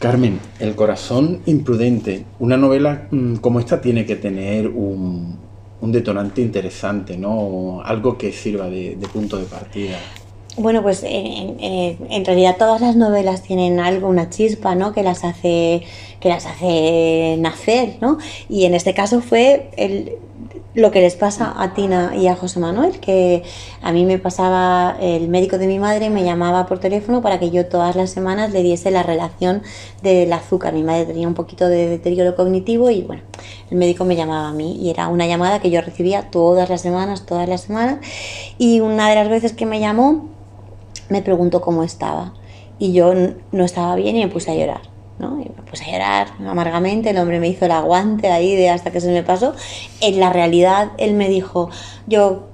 Carmen, El corazón imprudente. Una novela como esta tiene que tener un detonante interesante, ¿no? Algo que sirva de punto de partida. Bueno, pues en realidad todas las novelas tienen algo, una chispa, ¿no? Que las hace nacer, ¿no? Y en este caso fue lo que les pasa a Tina y a José Manuel, que a mí me pasaba, el médico de mi madre me llamaba por teléfono para que yo todas las semanas le diese la relación del azúcar. Mi madre tenía un poquito de deterioro cognitivo y bueno, el médico me llamaba a mí y era una llamada que yo recibía todas las semanas, y una de las veces que me llamó me preguntó cómo estaba y yo no estaba bien y me puse a llorar, ¿no? Y me puse a llorar amargamente. El hombre me hizo el aguante ahí de hasta que se me pasó. En la realidad él me dijo, yo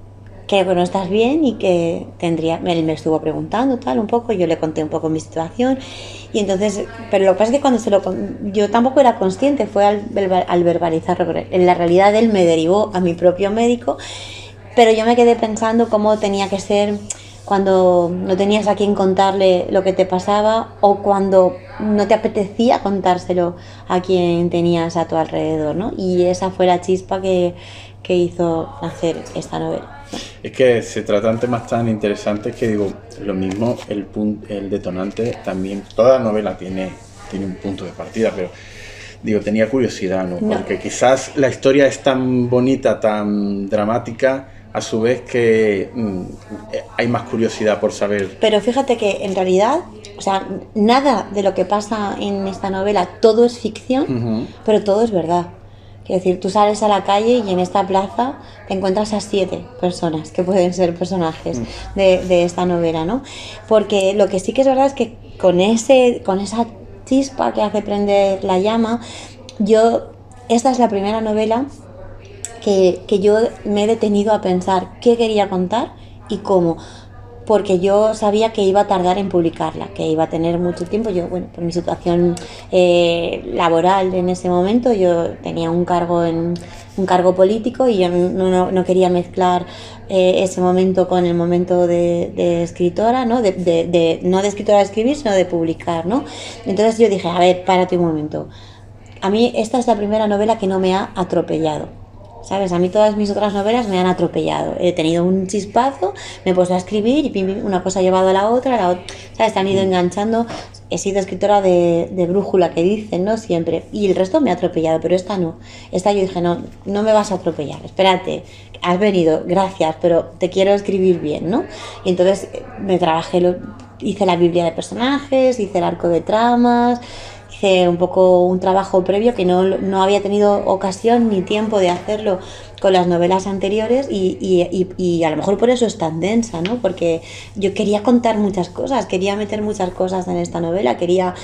creo que no estás bien y que él me estuvo preguntando tal un poco, yo le conté un poco mi situación y entonces, pero lo que pasa es que yo tampoco era consciente, fue al verbalizarlo. En la realidad él me derivó a mi propio médico, pero yo me quedé pensando cómo tenía que ser cuando no tenías a quien contarle lo que te pasaba o cuando no te apetecía contárselo a quien tenías a tu alrededor, ¿no? Y esa fue la chispa que hizo nacer esta novela. Es que se tratan temas tan interesantes que digo, lo mismo, el detonante también, toda novela tiene un punto de partida, pero digo, tenía curiosidad, ¿no? Porque quizás la historia es tan bonita, tan dramática, a su vez que hay más curiosidad por saber. Pero fíjate que en realidad, o sea, nada de lo que pasa en esta novela, todo es ficción, pero todo es verdad. Quiero decir, tú sales a la calle y en esta plaza te encuentras a 7 personas que pueden ser personajes de esta novela, ¿no? Porque lo que sí que es verdad es que con esa chispa que hace prender la llama, esta es la primera novela que yo me he detenido a pensar qué quería contar y cómo, porque yo sabía que iba a tardar en publicarla, que iba a tener mucho tiempo. Yo, bueno, por mi situación laboral en ese momento, yo tenía un cargo político y yo no quería mezclar ese momento con el momento de escritora, ¿no? No de escritora de escribir, sino de publicar, ¿no? Entonces yo dije, a ver, párate un momento. A mí esta es la primera novela que no me ha atropellado. ¿Sabes? A mí todas mis otras novelas me han atropellado. He tenido un chispazo, me he puesto a escribir y pim, pim, una cosa ha llevado a la otra, ¿sabes? Se han ido enganchando. He sido escritora de brújula, que dicen, ¿no? Siempre. Y el resto me ha atropellado, pero esta no. Esta yo dije, no me vas a atropellar, espérate, has venido, gracias, pero te quiero escribir bien, ¿no? Y entonces hice la Biblia de personajes, hice el arco de tramas, hice un poco un trabajo previo que no había tenido ocasión ni tiempo de hacerlo con las novelas anteriores y a lo mejor por eso es tan densa, ¿no? Porque yo quería contar muchas cosas, quería meter muchas cosas en esta novela, quería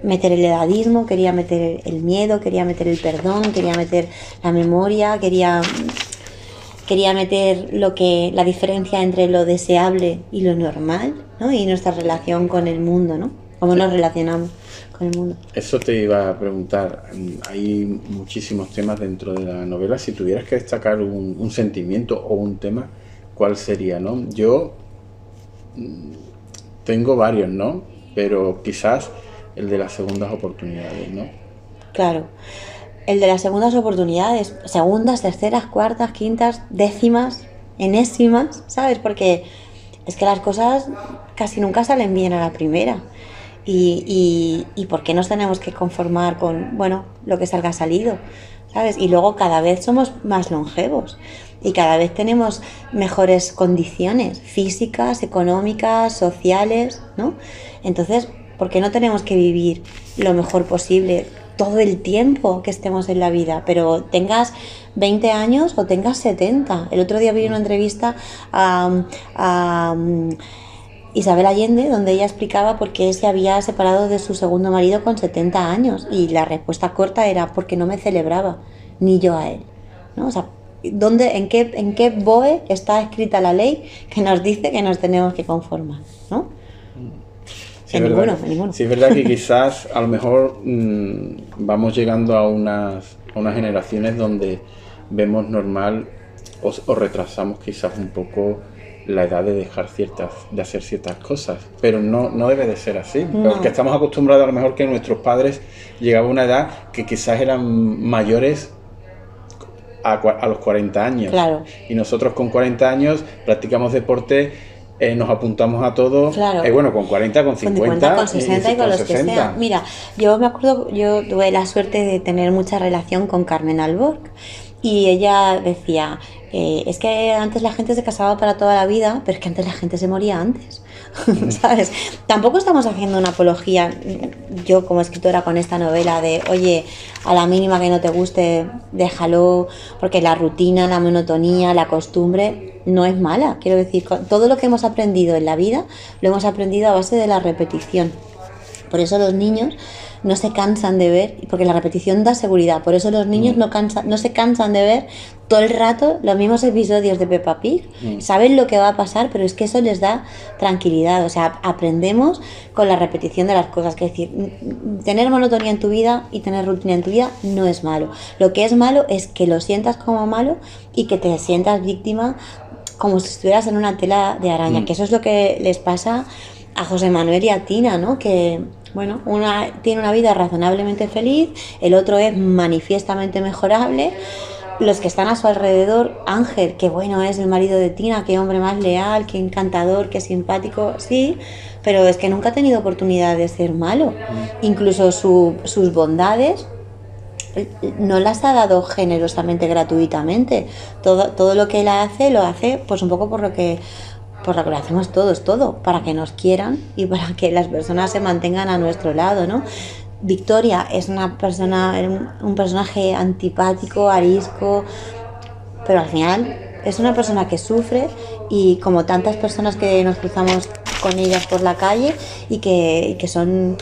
meter el edadismo, quería meter el miedo, quería meter el perdón, quería meter la memoria, quería meter la diferencia entre lo deseable y lo normal, ¿no? Y nuestra relación con el mundo, ¿no? Cómo nos relacionamos con el mundo. Eso te iba a preguntar. Hay muchísimos temas dentro de la novela. Si tuvieras que destacar un sentimiento o un tema, ¿cuál sería, no? Yo tengo varios, ¿no? Pero quizás el de las segundas oportunidades, ¿no? Claro. El de las segundas oportunidades, segundas, terceras, cuartas, quintas, décimas, enésimas, ¿sabes? Porque es que las cosas casi nunca salen bien a la primera. Y ¿por qué nos tenemos que conformar con, bueno, lo que salga salido? ¿Sabes? Y luego cada vez somos más longevos y cada vez tenemos mejores condiciones físicas, económicas, sociales, ¿no? Entonces, ¿por qué no tenemos que vivir lo mejor posible todo el tiempo que estemos en la vida? Pero tengas 20 años o tengas 70. El otro día vi una entrevista a Isabel Allende, donde ella explicaba por qué se había separado de su segundo marido con 70 años y la respuesta corta era porque no me celebraba, ni yo a él, ¿no? O sea, en qué BOE está escrita la ley que nos dice que nos tenemos que conformar, ¿no? Sí, en ninguno. Sí, es verdad que quizás a lo mejor vamos llegando a unas generaciones donde vemos normal o retrasamos quizás un poco la edad de dejar de hacer ciertas cosas, pero no debe de ser así, No. porque estamos acostumbrados a lo mejor que nuestros padres llegaban a una edad que quizás eran mayores a los 40 años, Claro. y nosotros con 40 años practicamos deporte, nos apuntamos a todo, Claro. Bueno, con 40, con 50, con 60 y con los 60. que sean. Mira, yo me acuerdo, yo tuve la suerte de tener mucha relación con Carmen Alborg y ella decía, es que antes la gente se casaba para toda la vida, pero es que antes la gente se moría antes, ¿sabes? Tampoco estamos haciendo una apología, yo como escritora con esta novela de, oye, a la mínima que no te guste, déjalo, porque la rutina, la monotonía, la costumbre no es mala. Quiero decir, todo lo que hemos aprendido en la vida lo hemos aprendido a base de la repetición. Por eso los niños no se cansan de ver, porque la repetición da seguridad, por eso los niños no se cansan de ver todo el rato los mismos episodios de Peppa Pig. Saben lo que va a pasar, pero es que eso les da tranquilidad. O sea, aprendemos con la repetición de las cosas. Es decir, tener monotonía en tu vida y tener rutina en tu vida no es malo. Lo que es malo es que lo sientas como malo y que te sientas víctima como si estuvieras en una tela de araña, que eso es lo que les pasa a José Manuel y a Tina, ¿no? Que, bueno, una tiene una vida razonablemente feliz, el otro es manifiestamente mejorable. Los que están a su alrededor, Ángel, que bueno, es el marido de Tina, qué hombre más leal, qué encantador, qué simpático, sí, pero es que nunca ha tenido oportunidad de ser malo. Incluso sus bondades no las ha dado generosamente, gratuitamente. Todo lo que él hace, lo hace pues un poco por lo que lo hacemos todos, todo, para que nos quieran y para que las personas se mantengan a nuestro lado, ¿no? Victoria es una persona, un personaje antipático, arisco, pero al final es una persona que sufre, y como tantas personas que nos cruzamos con ellas por la calle y que son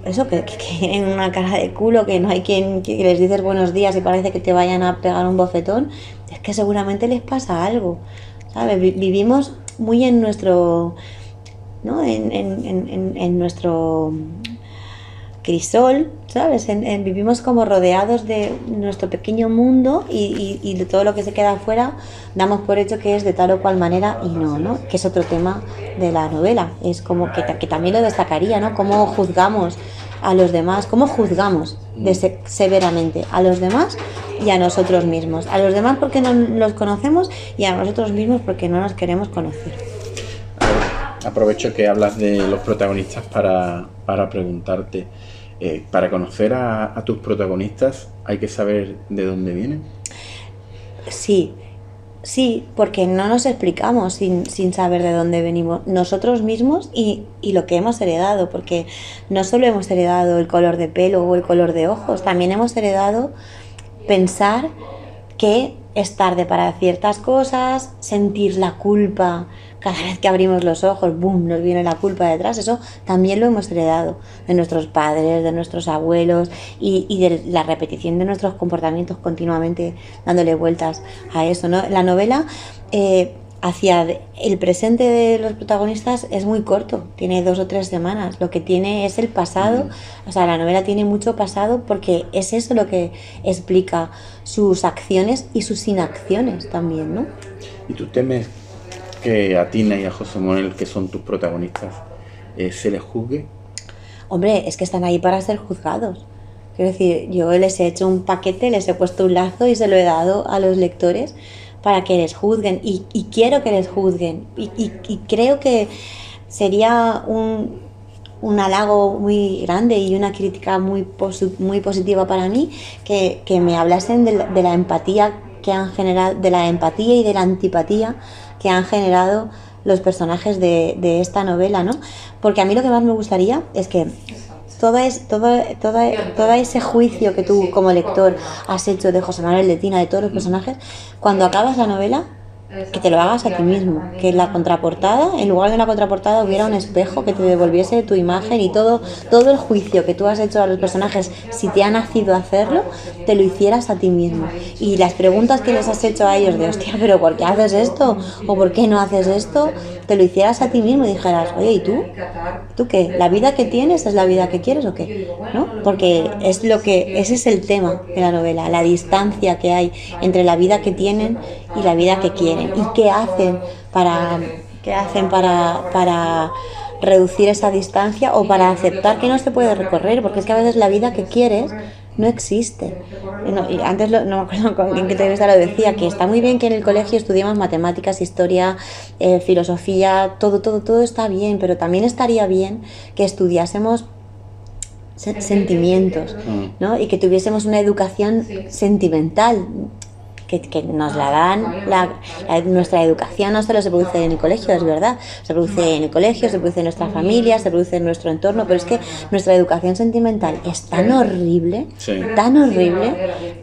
eso, que tienen una cara de culo, que no hay quien que les dices buenos días y parece que te vayan a pegar un bofetón, es que seguramente les pasa algo, ¿sabes? Vivimos muy en nuestro, ¿no? en nuestro crisol, ¿sabes? Vivimos como rodeados de nuestro pequeño mundo y de todo lo que se queda afuera damos por hecho que es de tal o cual manera y no, que es otro tema de la novela. Es como que también lo destacaría, ¿no? Cómo juzgamos a los demás, cómo juzgamos severamente a los demás y a nosotros mismos. A los demás porque no los conocemos y a nosotros mismos porque no nos queremos conocer. Aprovecho que hablas de los protagonistas para preguntarte, para conocer a tus protagonistas, ¿hay que saber de dónde vienen? Sí, porque no nos explicamos sin saber de dónde venimos nosotros mismos y lo que hemos heredado, porque no solo hemos heredado el color de pelo o el color de ojos, también hemos heredado pensar que es tarde para ciertas cosas, sentir la culpa. Cada vez que abrimos los ojos, ¡boom!, nos viene la culpa detrás. Eso también lo hemos heredado de nuestros padres, de nuestros abuelos y de la repetición de nuestros comportamientos continuamente dándole vueltas a eso, ¿no? La novela hacia el presente de los protagonistas es muy corto, tiene 2 o 3 semanas. Lo que tiene es el pasado, o sea, la novela tiene mucho pasado porque es eso lo que explica sus acciones y sus inacciones también, ¿no? ¿Y tú temes que a Tina y a José Manuel, que son tus protagonistas, se les juzgue? Hombre, es que están ahí para ser juzgados. Quiero decir, yo les he hecho un paquete, les he puesto un lazo y se lo he dado a los lectores para que les juzguen y quiero que les juzguen y creo que sería un halago muy grande y una crítica muy positiva para mí que me hablasen de la empatía que han generado, de la empatía y de la antipatía que han generado los personajes de esta novela, ¿no? Porque a mí lo que más me gustaría es que todo ese juicio que tú como lector has hecho de José Manuel, de Tina, de todos los personajes, cuando acabas la novela, que te lo hagas a ti mismo, que en la contraportada, en lugar de una contraportada, hubiera un espejo que te devolviese tu imagen y todo el juicio que tú has hecho a los personajes, si te ha nacido hacerlo, te lo hicieras a ti mismo. Y las preguntas que les has hecho a ellos de, hostia, pero ¿por qué haces esto? ¿O por qué no haces esto? Te lo hicieras a ti mismo y dijeras, oye, ¿y tú? ¿Tú qué? ¿La vida que tienes es la vida que quieres o qué? ¿No? Porque ese es el tema de la novela, la distancia que hay entre la vida que tienen y la vida que quieren y qué hacen ¿qué hacen para reducir esa distancia o para aceptar que no se puede recorrer? Porque es que a veces la vida que quieres no existe. Y antes, no me acuerdo en qué entrevista lo decía, que está muy bien que en el colegio estudiemos matemáticas, historia, filosofía, todo está bien, pero también estaría bien que estudiásemos sentimientos, ¿no? Y que tuviésemos una educación sentimental, que nos la dan, nuestra educación no solo se produce en el colegio, es verdad, se produce en el colegio, se produce en nuestra familia, se produce en nuestro entorno, pero es que nuestra educación sentimental es tan horrible,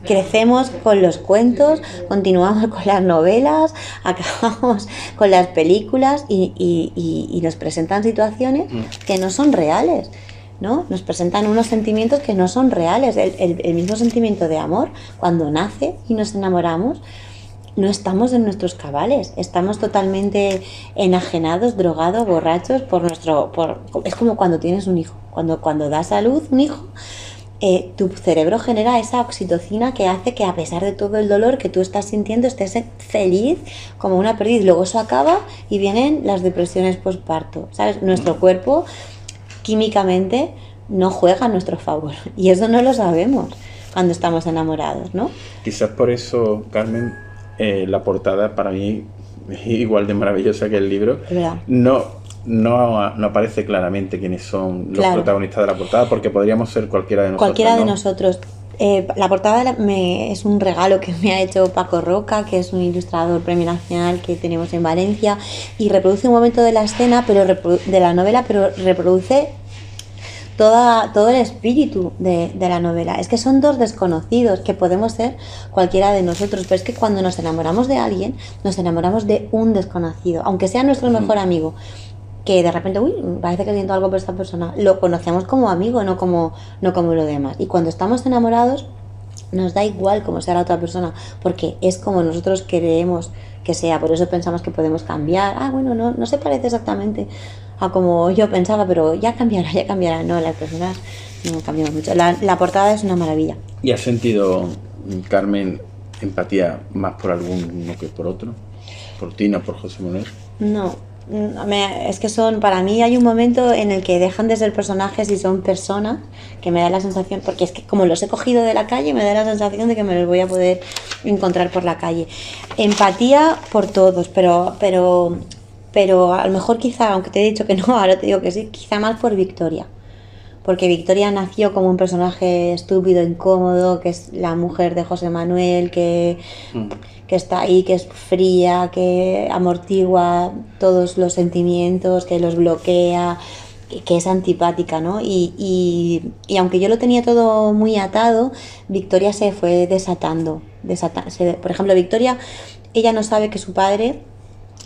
crecemos con los cuentos, continuamos con las novelas, acabamos con las películas y nos presentan situaciones que no son reales, ¿no? Nos presentan unos sentimientos que no son reales. El mismo sentimiento de amor, cuando nace y nos enamoramos, no estamos en nuestros cabales, estamos totalmente enajenados, drogados, borrachos es como cuando tienes un hijo, cuando das a luz un hijo, tu cerebro genera esa oxitocina que hace que, a pesar de todo el dolor que tú estás sintiendo, estés feliz como una perdiz. Luego eso acaba y vienen las depresiones postparto, ¿sabes? Nuestro cuerpo químicamente no juega a nuestro favor y eso no lo sabemos cuando estamos enamorados, ¿no? Quizás por eso, Carmen, la portada para mí es igual de maravillosa que el libro. No aparece claramente quiénes son los protagonistas de la portada, porque podríamos ser cualquiera de nosotros. Cualquiera de nosotros. La portada es un regalo que me ha hecho Paco Roca, que es un ilustrador premio nacional que tenemos en Valencia, y reproduce un momento de la escena, de la novela, pero reproduce todo el espíritu de la novela. Es que son dos desconocidos, que podemos ser cualquiera de nosotros, pero es que cuando nos enamoramos de alguien, nos enamoramos de un desconocido, aunque sea nuestro mejor amigo, que de repente, parece que siento algo por esta persona, lo conocemos como amigo, no como lo demás. Y cuando estamos enamorados, nos da igual cómo sea la otra persona, porque es como nosotros queremos que sea. Por eso pensamos que podemos cambiar. No se parece exactamente a como yo pensaba, pero ya cambiará. No, las personas no cambiamos mucho. La portada es una maravilla. ¿Y has sentido, Carmen, empatía más por alguno que por otro? ¿Por ti, no por José Manuel? No. Es que para mí hay un momento en el que dejan de ser personajes y son personas, que me da la sensación, porque es que como los he cogido de la calle, me da la sensación de que me los voy a poder encontrar por la calle. Empatía por todos, pero a lo mejor quizá, aunque te he dicho que no, ahora te digo que sí, quizá más por Victoria. Porque Victoria nació como un personaje estúpido, incómodo, que es la mujer de José Manuel, que está ahí, que es fría, que amortigua todos los sentimientos, que los bloquea, que es antipática, ¿no? Y aunque yo lo tenía todo muy atado, Victoria se fue desatando. Por ejemplo, Victoria, ella no sabe que su padre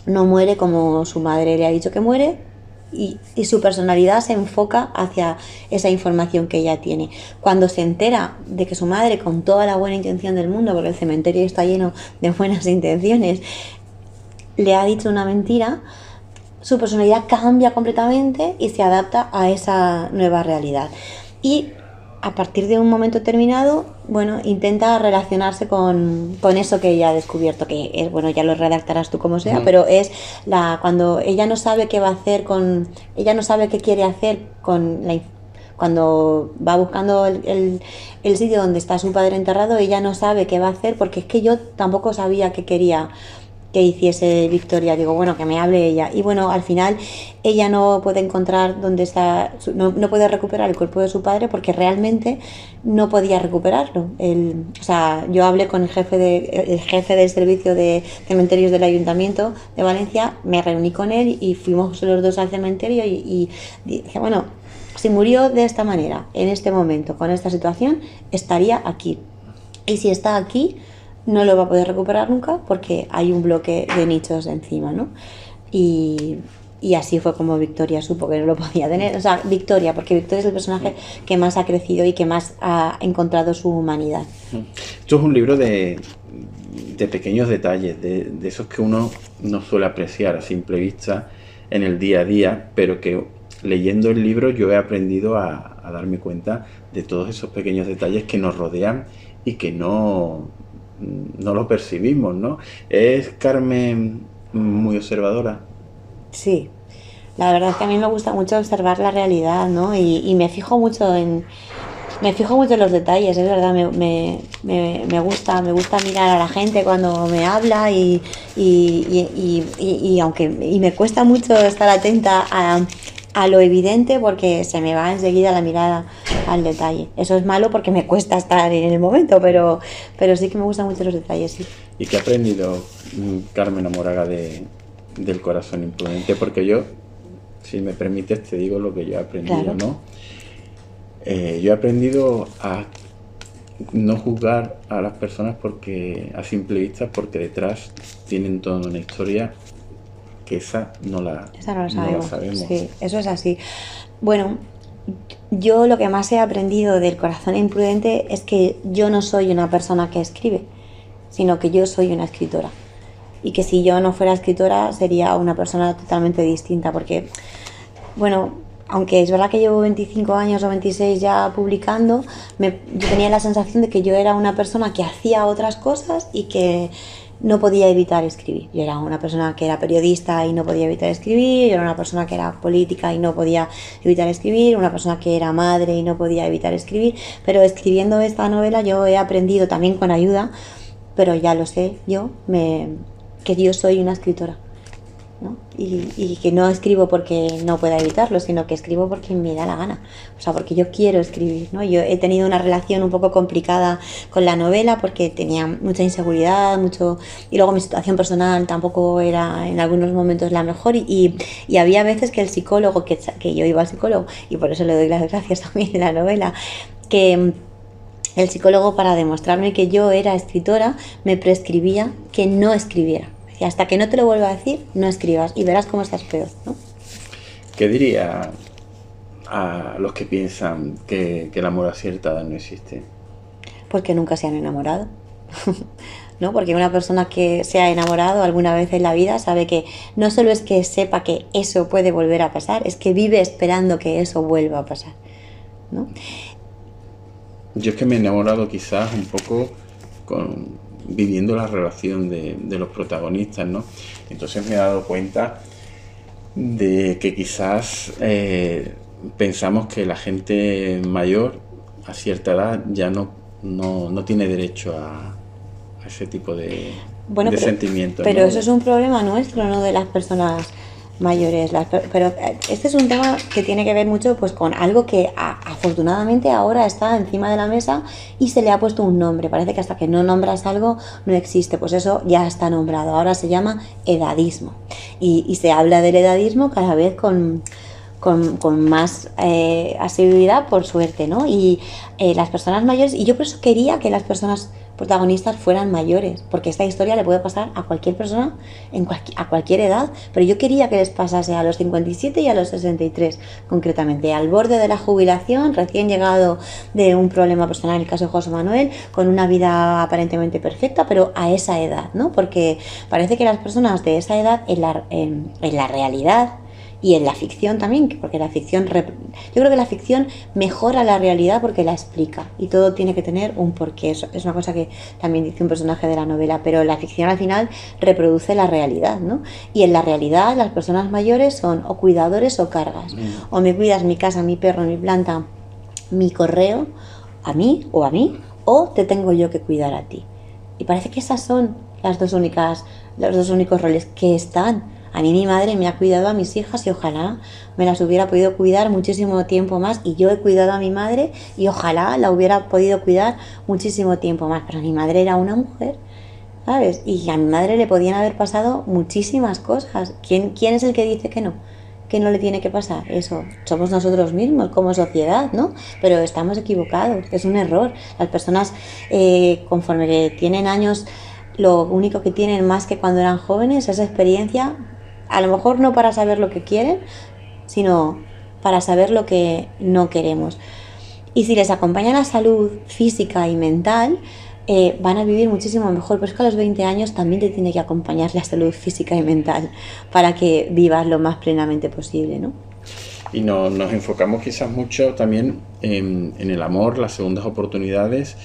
no muere como su madre le ha dicho que muere, y su personalidad se enfoca hacia esa información que ella tiene. Cuando se entera de que su madre, con toda la buena intención del mundo, porque el cementerio está lleno de buenas intenciones, le ha dicho una mentira, su personalidad cambia completamente y se adapta a esa nueva realidad. Y a partir de un momento determinado, intenta relacionarse con eso que ella ha descubierto, que es, ya lo redactarás tú como sea, pero es cuando ella no sabe qué va a hacer ella no sabe qué quiere hacer cuando va buscando el sitio donde está su padre enterrado, ella no sabe qué va a hacer, porque es que yo tampoco sabía qué quería que hiciese Victoria. Digo, que me hable ella. Y al final ella no puede encontrar dónde está, no puede recuperar el cuerpo de su padre, porque realmente no podía recuperarlo. Yo hablé con el jefe del servicio de cementerios del Ayuntamiento de Valencia, me reuní con él y fuimos los dos al cementerio y dije, si murió de esta manera, en este momento, con esta situación, estaría aquí. Y si está aquí, no lo va a poder recuperar nunca, porque hay un bloque de nichos encima, ¿no? Y así fue como Victoria supo que no lo podía tener. Victoria, porque Victoria es el personaje que más ha crecido y que más ha encontrado su humanidad. Esto es un libro de pequeños detalles, de esos que uno no suele apreciar a simple vista en el día a día, pero que leyendo el libro yo he aprendido a darme cuenta de todos esos pequeños detalles que nos rodean y que no lo percibimos, ¿no? Es, Carmen, muy observadora. Sí, la verdad es que a mí me gusta mucho observar la realidad, ¿no? Y me fijo mucho en los detalles, es verdad, me gusta mirar a la gente cuando me habla y aunque y me cuesta mucho estar atenta a lo evidente porque se me va enseguida la mirada al detalle. Eso es malo porque me cuesta estar en el momento, pero sí que me gustan mucho los detalles, sí. ¿Y qué ha aprendido Carmen Moraga del corazón imprudente? Porque yo, si me permites, te digo lo que yo he aprendido, Claro. ¿no? Yo he aprendido a no juzgar a las personas porque a simple vista, porque detrás tienen toda una historia que esa no la sabemos. Sí, eso es así. Bueno, yo lo que más he aprendido del corazón imprudente es que yo no soy una persona que escribe, sino que yo soy una escritora. Y que si yo no fuera escritora sería una persona totalmente distinta, porque, bueno, aunque es verdad que llevo 25 años o 26 ya publicando, yo tenía la sensación de que yo era una persona que hacía otras cosas y que no podía evitar escribir. Yo era una persona que era periodista y no podía evitar escribir, yo era una persona que era política y no podía evitar escribir, una persona que era madre y no podía evitar escribir, pero escribiendo esta novela yo he aprendido también con ayuda, pero ya lo sé que yo soy una escritora, ¿no? Y que no escribo porque no pueda evitarlo, sino que escribo porque me da la gana, o sea, porque yo quiero escribir, ¿no? Yo he tenido una relación un poco complicada con la novela porque tenía mucha inseguridad, y luego mi situación personal tampoco era en algunos momentos la mejor y había veces que el psicólogo, que yo iba al psicólogo, y por eso le doy las gracias también en la novela, que el psicólogo, para demostrarme que yo era escritora, me prescribía que no escribiera. Y hasta que no te lo vuelva a decir, no escribas y verás cómo estás peor, ¿no? ¿Qué diría a los que piensan que el amor a cierta edad no existe? Pues que nunca se han enamorado, ¿no? Porque una persona que se ha enamorado alguna vez en la vida sabe que no solo es que sepa que eso puede volver a pasar, es que vive esperando que eso vuelva a pasar, ¿no? Yo es que me he enamorado quizás un poco viviendo la relación de los protagonistas, ¿no? Entonces me he dado cuenta de que quizás pensamos que la gente mayor a cierta edad ya no tiene derecho a ese tipo de sentimientos. Pero ¿no? eso es un problema nuestro, no de las personas mayores. Pero este es un tema que tiene que ver mucho pues con algo que afortunadamente ahora está encima de la mesa y se le ha puesto un nombre. Parece que hasta que no nombras algo no existe, pues eso ya está nombrado. Ahora se llama edadismo y se habla del edadismo cada vez con más asiduidad, por suerte, ¿no? Y las personas mayores, y yo por eso quería que las personas protagonistas fueran mayores, porque esta historia le puede pasar a cualquier persona a cualquier edad, pero yo quería que les pasase a los 57 y a los 63 concretamente, al borde de la jubilación, recién llegado de un problema personal, en el caso de José Manuel, con una vida aparentemente perfecta, pero a esa edad, ¿no? Porque parece que las personas de esa edad en la realidad y en la ficción también, porque la ficción, yo creo que la ficción mejora la realidad porque la explica y todo tiene que tener un porqué. Eso es una cosa que también dice un personaje de la novela, pero la ficción al final reproduce la realidad, ¿no? Y en la realidad las personas mayores son o cuidadores o cargas. O me cuidas mi casa, mi perro, mi planta, mi correo, a mí, o te tengo yo que cuidar a ti. Y parece que esas son los dos únicos roles que están. A mí mi madre me ha cuidado a mis hijas y ojalá me las hubiera podido cuidar muchísimo tiempo más, y yo he cuidado a mi madre y ojalá la hubiera podido cuidar muchísimo tiempo más, pero mi madre era una mujer, ¿sabes? Y a mi madre le podían haber pasado muchísimas cosas. ¿Quién es el que dice que no le tiene que pasar? Eso somos nosotros mismos como sociedad, ¿no? Pero estamos equivocados, es un error. Las personas conforme que tienen años, lo único que tienen más que cuando eran jóvenes es experiencia, a lo mejor no para saber lo que quieren, sino para saber lo que no queremos. Y si les acompaña la salud física y mental, van a vivir muchísimo mejor. Pero es que a los 20 años también te tiene que acompañar la salud física y mental para que vivas lo más plenamente posible, ¿no? Y nos enfocamos quizás mucho también en el amor, las segundas oportunidades,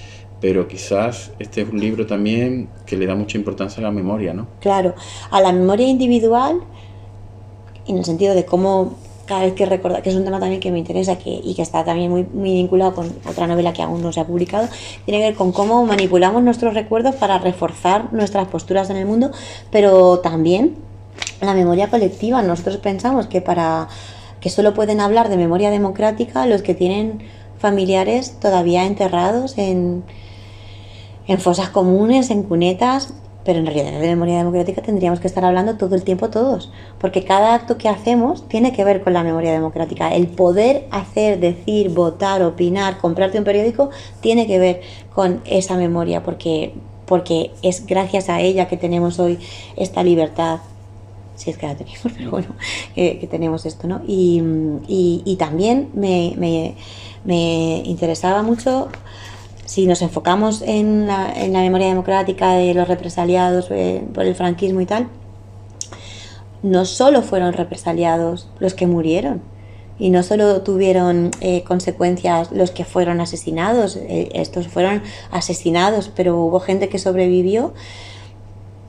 pero quizás este es un libro también que le da mucha importancia a la memoria, ¿no? Claro, a la memoria individual, en el sentido de cómo cada vez que recordar, que es un tema también que me interesa y que está también muy vinculado con otra novela que aún no se ha publicado, tiene que ver con cómo manipulamos nuestros recuerdos para reforzar nuestras posturas en el mundo, pero también la memoria colectiva. Nosotros pensamos que solo pueden hablar de memoria democrática los que tienen familiares todavía enterrados en fosas comunes, en cunetas, pero en realidad de memoria democrática tendríamos que estar hablando todo el tiempo todos, porque cada acto que hacemos tiene que ver con la memoria democrática. El poder hacer, decir, votar, opinar, comprarte un periódico, tiene que ver con esa memoria, porque es gracias a ella que tenemos hoy esta libertad, si es que la tenemos, pero bueno, que tenemos esto, ¿no? Y también me interesaba mucho, si nos enfocamos en la memoria democrática de los represaliados por el franquismo y tal, no solo fueron represaliados los que murieron, y no solo tuvieron consecuencias los que fueron asesinados, estos fueron asesinados, pero hubo gente que sobrevivió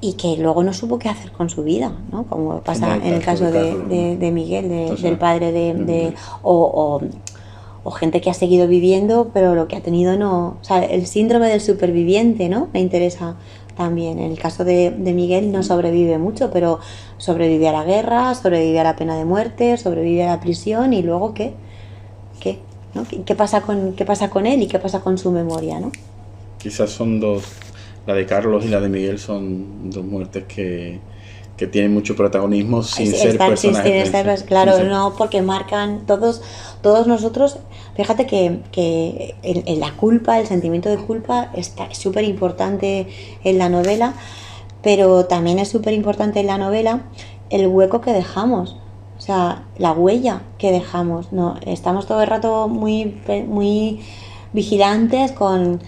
y que luego no supo qué hacer con su vida, ¿no? Como pasa en el caso de Miguel, del padre o gente que ha seguido viviendo, pero lo que ha tenido no... O sea, el síndrome del superviviente, ¿no? Me interesa también. En el caso de Miguel no sobrevive mucho, pero sobrevive a la guerra, sobrevive a la pena de muerte, sobrevive a la prisión, y luego ¿qué? ¿No? ¿Qué pasa con él y qué pasa con su memoria, ¿no? Quizás son dos... La de Carlos y la de Miguel son dos muertes que tienen mucho protagonismo sin ser personajes. Claro, no, porque marcan todos nosotros. Fíjate que en la culpa, el sentimiento de culpa es súper importante en la novela, pero también es súper importante en la novela el hueco que dejamos, o sea, la huella que dejamos. No, estamos todo el rato muy vigilantes con...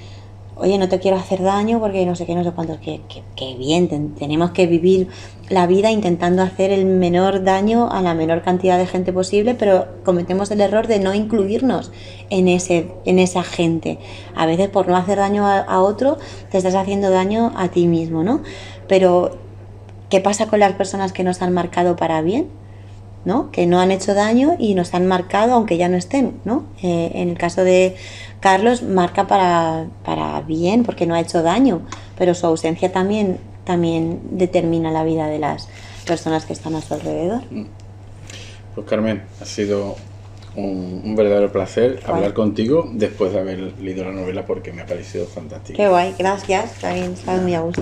Oye, no te quiero hacer daño porque no sé qué, no sé cuántos, que bien, tenemos que vivir la vida intentando hacer el menor daño a la menor cantidad de gente posible, pero cometemos el error de no incluirnos en esa gente. A veces por no hacer daño a otro, te estás haciendo daño a ti mismo, ¿no? Pero, ¿qué pasa con las personas que nos han marcado para bien? ¿No? Que no han hecho daño y nos han marcado aunque ya no estén, ¿no? En el caso de Carlos, marca para bien porque no ha hecho daño, pero su ausencia también determina la vida de las personas que están a su alrededor. Pues Carmen, ha sido un verdadero placer hablar contigo después de haber leído la novela, porque me ha parecido fantástico. Qué guay, gracias, también estás muy a gusto.